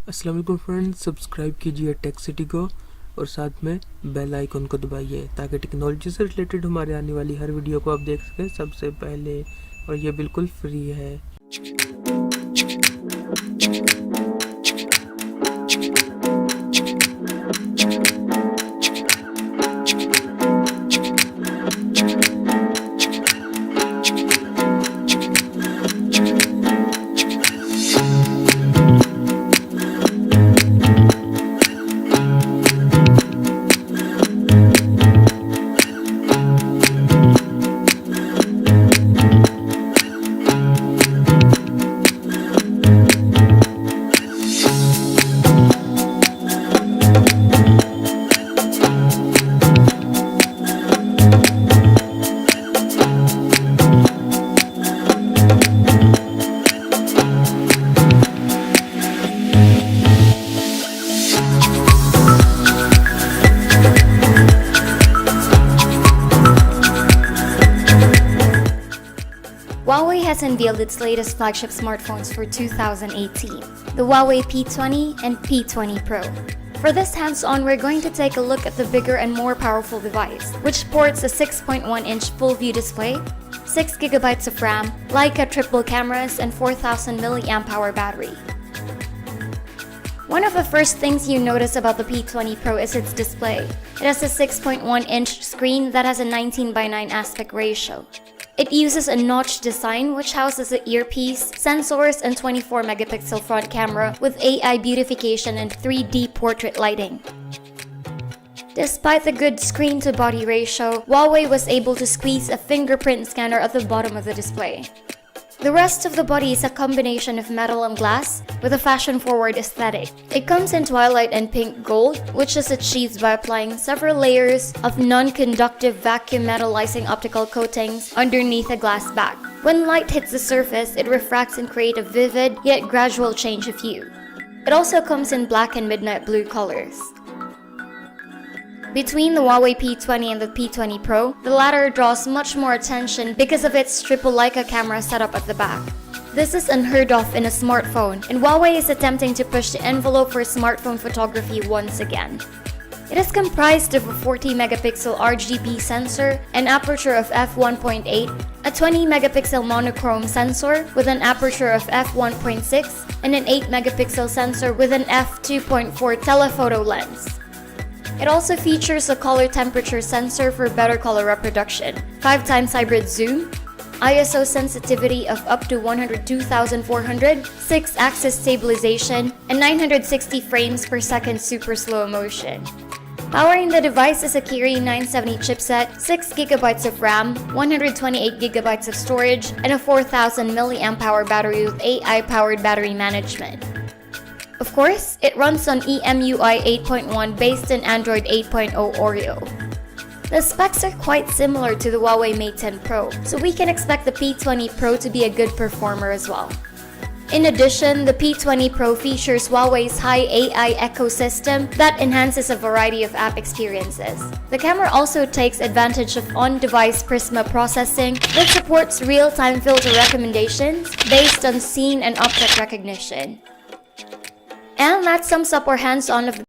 अस्सलाम वालेकुम friends, subscribe कीजिए टेक सिटी को और साथ में बेल आइकन को दबाइए ताकि टेक्नोलॉजी से रिलेटेड हमारे आने वाली हर वीडियो को आप देख सकें सबसे पहले, और ये बिल्कुल फ्री है। Huawei has unveiled its latest flagship smartphones for 2018, the Huawei P20 and P20 Pro. For this hands-on, we're going to take a look at the bigger and more powerful device, which sports a 6.1-inch full-view display, 6GB of RAM, Leica triple cameras, and 4000 mAh battery. One of the first things you notice about the P20 Pro is its display. It has a 6.1-inch screen that has a 19:9 aspect ratio. It uses a notched design which houses an earpiece, sensors, and 24-megapixel front camera with AI beautification and 3D portrait lighting. Despite the good screen-to-body ratio, Huawei was able to squeeze a fingerprint scanner at the bottom of the display. The rest of the body is a combination of metal and glass with a fashion-forward aesthetic. It comes in twilight and pink gold, which is achieved by applying several layers of non-conductive vacuum metallizing optical coatings underneath a glass back. When light hits the surface, it refracts and creates a vivid yet gradual change of hue. It also comes in black and midnight blue colors. Between the Huawei P20 and the P20 Pro, the latter draws much more attention because of its triple Leica camera setup at the back. This is unheard of in a smartphone, and Huawei is attempting to push the envelope for smartphone photography once again. It is comprised of a 40-megapixel RGB sensor, an aperture of f1.8, a 20-megapixel monochrome sensor with an aperture of f1.6, and an 8-megapixel sensor with an f2.4 telephoto lens. It also features a color temperature sensor for better color reproduction, 5x hybrid zoom, ISO sensitivity of up to 102,400, 6-axis stabilization, and 960 frames per second super slow motion. Powering the device is a Kirin 970 chipset, 6GB of RAM, 128GB of storage, and a 4000 mAh battery with AI-powered battery management. Of course, it runs on EMUI 8.1 based on Android 8.0 Oreo. The specs are quite similar to the Huawei Mate 10 Pro, so we can expect the P20 Pro to be a good performer as well. In addition, the P20 Pro features Huawei's high AI ecosystem that enhances a variety of app experiences. The camera also takes advantage of on-device Prisma processing that supports real-time filter recommendations based on scene and object recognition. And that sums up our hands-on of the